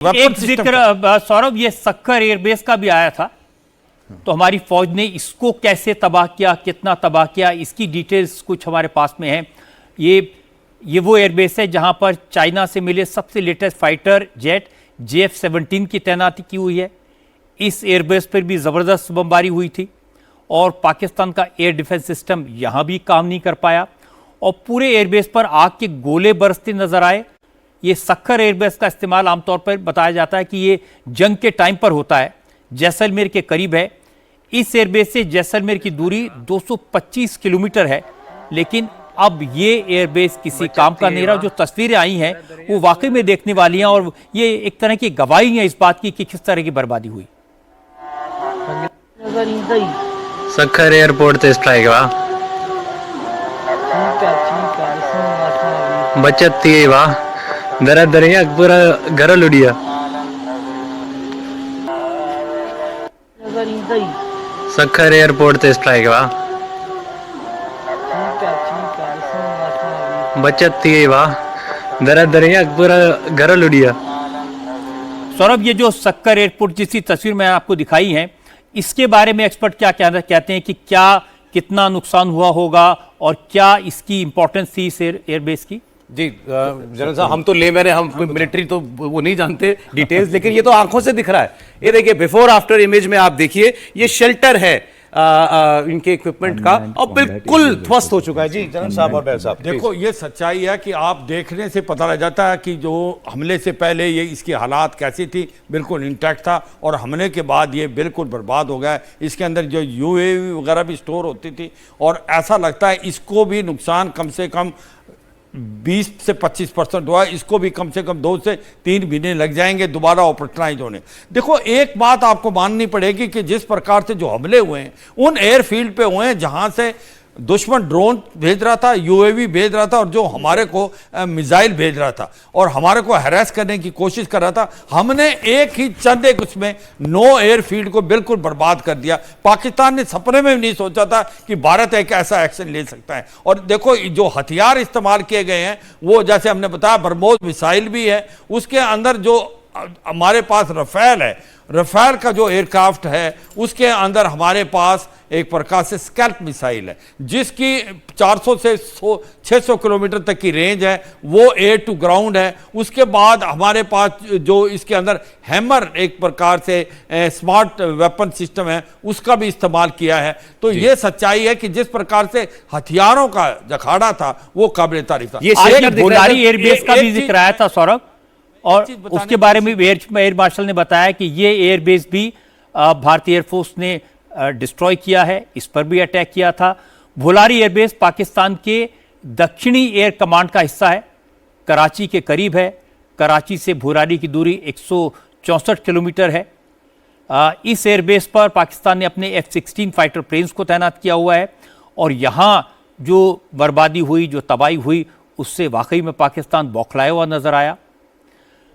एक जिक्र सौरभ, ये सक्कर एयरबेस का भी आया था, तो हमारी फौज ने इसको कैसे तबाह किया, कितना तबाह किया, इसकी डिटेल्स कुछ हमारे पास में है। ये वो एयरबेस है जहां पर चाइना से मिले सबसे लेटेस्ट फाइटर जेट JF-17 की तैनाती की हुई है। इस एयरबेस पर भी ज़बरदस्त बमबारी हुई थी और पाकिस्तान का एयर डिफेंस सिस्टम यहां भी काम नहीं कर पाया और पूरे एयरबेस पर आग के गोले बरसते नजर आए। ये सक्कर एयरबेस का इस्तेमाल आमतौर पर बताया जाता है कि ये जंग के टाइम पर होता है, जैसलमेर के करीब है। इस एयरबेस से जैसलमेर की दूरी 225 किलोमीटर है, लेकिन अब ये एयरबेस किसी काम का नहीं रहा। जो तस्वीरें आई हैं वो वाकई में देखने वाली हैं और ये एक तरह की गवाही है इस बात की कि किस तरह की बर्बादी हुई। सक्कर एयरपोर्ट से स्ट्राइक हुआ, बचत थी वाह, दरा दरिया पूरा घर लुड़िया। सक्कर एयरपोर्ट से स्ट्राइक हुआ, बचत थी वाह, दरा दरिया पूरा घर लुड़िया। सौरभ, ये जो सक्कर एयरपोर्ट जिसकी तस्वीर मैं आपको दिखाई है, इसके बारे में एक्सपर्ट क्या कहते हैं कि क्या कितना नुकसान हुआ होगा और क्या इसकी इंपॉर्टेंस थी इस एयरबेस की? जी जनरल साहब, हम तो लेमैन हैं, हम मिलिट्री तो वो नहीं जानते डिटेल्स, लेकिन ये तो आंखों से दिख रहा है। ये देखिए बिफोर आफ्टर इमेज में आप देखिए, ये शेल्टर है इनके इक्विपमेंट का और बिल्कुल ध्वस्त हो चुका है। जी जनरल साहब और बैल साहब, देखो ये सच्चाई है कि आप देखने से पता लग जाता है कि जो हमले से पहले ये इसकी हालात कैसी थी, बिल्कुल इंटैक्ट था, और हमले के बाद ये बिल्कुल बर्बाद हो गया है। इसके अंदर जो UAV वगैरह भी स्टोर होती थी और ऐसा लगता है इसको भी नुकसान कम से कम 20 से 25% हुआ। इसको भी कम से कम 2 से 3 महीने लग जाएंगे दोबारा ऑपरेशनलाइज होने। देखो एक बात आपको माननी पड़ेगी कि जिस प्रकार से जो हमले हुए हैं उन एयरफील्ड पे हुए हैं जहां से दुश्मन ड्रोन भेज रहा था, UAV भेज रहा था और जो हमारे को मिसाइल भेज रहा था और हमारे को हैरेस करने की कोशिश कर रहा था। हमने एक ही चंद एक उसमें 9 एयरफील्ड को बिल्कुल बर्बाद कर दिया। पाकिस्तान ने सपने में भी नहीं सोचा था कि भारत एक ऐसा एक्शन ले सकता है। और देखो जो हथियार इस्तेमाल किए गए हैं वो जैसे हमने बताया बरमोस मिसाइल भी है, उसके अंदर जो हमारे पास रफेल है, रफेल का जो एयरक्राफ्ट है उसके अंदर हमारे पास एक प्रकार से स्कैल्प मिसाइल है जिसकी 400 से 600 किलोमीटर तक की रेंज है, वो एयर टू ग्राउंड है। उसके बाद हमारे पास जो इसके अंदर हैमर एक प्रकार से स्मार्ट वेपन सिस्टम है उसका भी इस्तेमाल किया है। तो ये सच्चाई है कि जिस प्रकार से हथियारों का जखाड़ा था वो काबिल तारीफ था। ये भोलारी एयरबेस का भी जिक्र आया था सौरभ, और उसके बारे में एयर मार्शल ने बताया कि ये एयरबेस भी भारतीय एयरफोर्स ने डिस्ट्रॉय किया है, इस पर भी अटैक किया था। भोलारी एयरबेस पाकिस्तान के दक्षिणी एयर कमांड का हिस्सा है, कराची के करीब है। कराची से भोलारी की दूरी 164 किलोमीटर है। इस एयरबेस पर पाकिस्तान ने अपने F-16 फाइटर प्लेन्स को तैनात किया हुआ है और यहाँ जो बर्बादी हुई, जो तबाही हुई, उससे वाकई में पाकिस्तान बौखलाया हुआ नजर आया।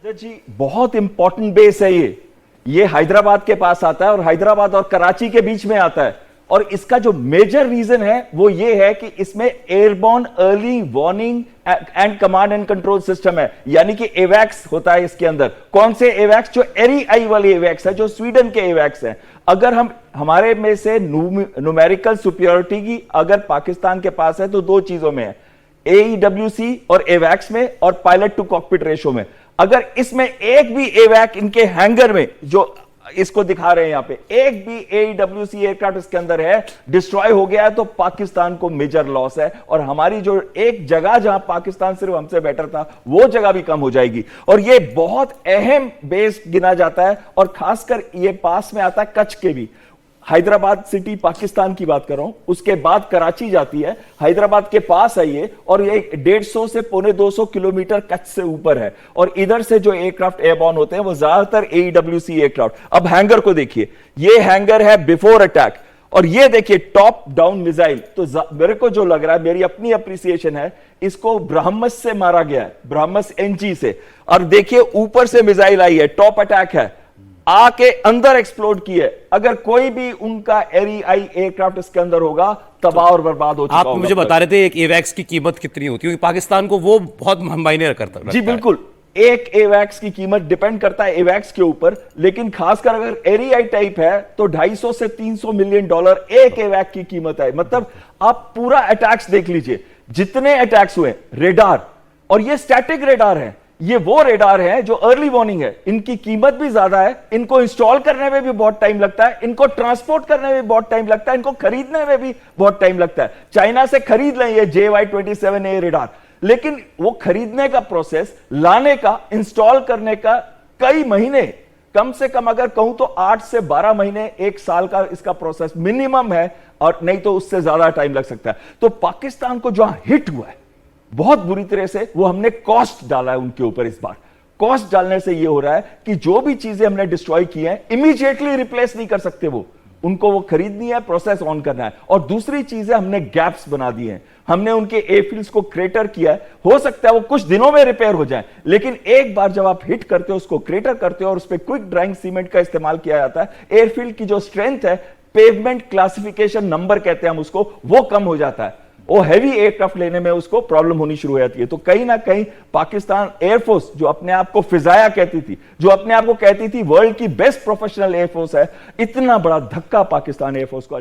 जी बहुत इंपॉर्टेंट बेस है ये हैदराबाद के पास आता है और हैदराबाद और कराची के बीच में आता है। और इसका जो मेजर रीजन है वो ये है कि इसमें airborne early warning and command and control system है, यानी कि एवैक्स होता है इसके अंदर। कौन से एवैक्स? जो एरीआई वाली एवैक्स है, जो स्वीडन के एवैक्स है। अगर हम हमारे में से न्यूमेरिकल सुपीरियरिटी की अगर पाकिस्तान के पास है तो 2 चीजों में है, AEWC और एवैक्स में और पायलट टू कॉकपिट रेशो में। अगर इसमें एक भी एवैक इनके हैंगर में जो इसको दिखा रहे हैं यहां पे, एक भी AEWC एयरक्राफ्ट इसके अंदर है, डिस्ट्रॉय हो गया है तो पाकिस्तान को मेजर लॉस है और हमारी जो एक जगह जहां पाकिस्तान सिर्फ हमसे बेटर था वो जगह भी कम हो जाएगी। और ये बहुत अहम बेस गिना जाता है और खासकर ये पास में आता है कच्छ के भी। हैदराबाद सिटी पाकिस्तान की बात कर रहा हूं, उसके बाद कराची जाती है, हैदराबाद के पास है ये, और ये 150 से 250 किलोमीटर कच्छ से ऊपर है। और इधर से जो एयरक्राफ्ट एयरबॉर्न होते हैं वो ज्यादातर AEWC एयरक्राफ्ट। अब हैंगर को देखिए, ये हैंगर है बिफोर अटैक और ये देखिए टॉप डाउन मिसाइल। तो मेरे को जो लग रहा है, मेरी अपनी अप्रिसिएशन है, इसको ब्रह्मस से मारा गया है, ब्रह्मस NG से। और देखिए ऊपर से मिसाइल आई है, टॉप अटैक है, आके अंदर एक्सप्लोड की है। अगर कोई भी उनका एरीआई एयरक्राफ्ट इसके अंदर होगा तबाह और बर्बाद हो चुका होगा। आप मुझे बता रहे थे एक एवैक्स की कीमत कितनी होती है पाकिस्तान को, वो बहुत मायने करता है। जी बिल्कुल, एक एवैक्स की कीमत डिपेंड करता है एवैक्स के ऊपर, लेकिन खासकर अगर एरियाई टाइप है तो 250 से 300 मिलियन डॉलर एक एवैक की कीमत है। मतलब आप पूरा अटैक्स देख लीजिए, जितने अटैक्स हुए रेडार, और ये स्टैटिक रेडार है, ये वो रेडार है जो अर्ली वार्निंग है, इनकी कीमत भी ज्यादा है, इनको इंस्टॉल करने में भी बहुत टाइम लगता है, इनको ट्रांसपोर्ट करने में भी बहुत टाइम लगता है, इनको खरीदने में भी बहुत टाइम लगता है। चाइना से खरीद लें ये JY-27A रेडार, लेकिन वो खरीदने का प्रोसेस, लाने का, इंस्टॉल करने का कई महीने, कम से कम अगर कहूं तो 8 से 12 महीने, 1 साल का इसका प्रोसेस मिनिमम है, और नहीं तो उससे ज्यादा टाइम लग सकता है। तो पाकिस्तान को जहां हिट हुआ है बहुत बुरी तरह से, वो हमने कॉस्ट डाला है उनके ऊपर। इस बार कॉस्ट डालने से ये हो रहा है कि जो भी चीजें हमने डिस्ट्रॉय की हैं इमीडिएटली रिप्लेस नहीं कर सकते, वो उनको वो खरीदनी है, प्रोसेस ऑन करना है। और दूसरी चीज है, हमने गैप्स बना दिए हैं, हमने उनके एयरफील्ड्स को क्रेटर किया है। हो सकता है वो कुछ दिनों में रिपेयर हो जाए, लेकिन एक बार जब आप हिट करते हो, उसको क्रेटर करते हो और उस पर क्विक ड्राइंग सीमेंट का इस्तेमाल किया जाता है, एयरफील्ड की जो स्ट्रेंथ है, पेवमेंट क्लासिफिकेशन नंबर कहते हैं हम उसको, वो कम हो जाता है। वो हैवी एयरक्राफ्ट लेने में उसको प्रॉब्लम होनी शुरू हो जाती है। तो कहीं ना कहीं पाकिस्तान एयरफोर्स, जो अपने आप को फिजाया कहती थी, जो अपने आप को कहती थी वर्ल्ड की बेस्ट प्रोफेशनल एयरफोर्स है, इतना बड़ा धक्का पाकिस्तान एयरफोर्स को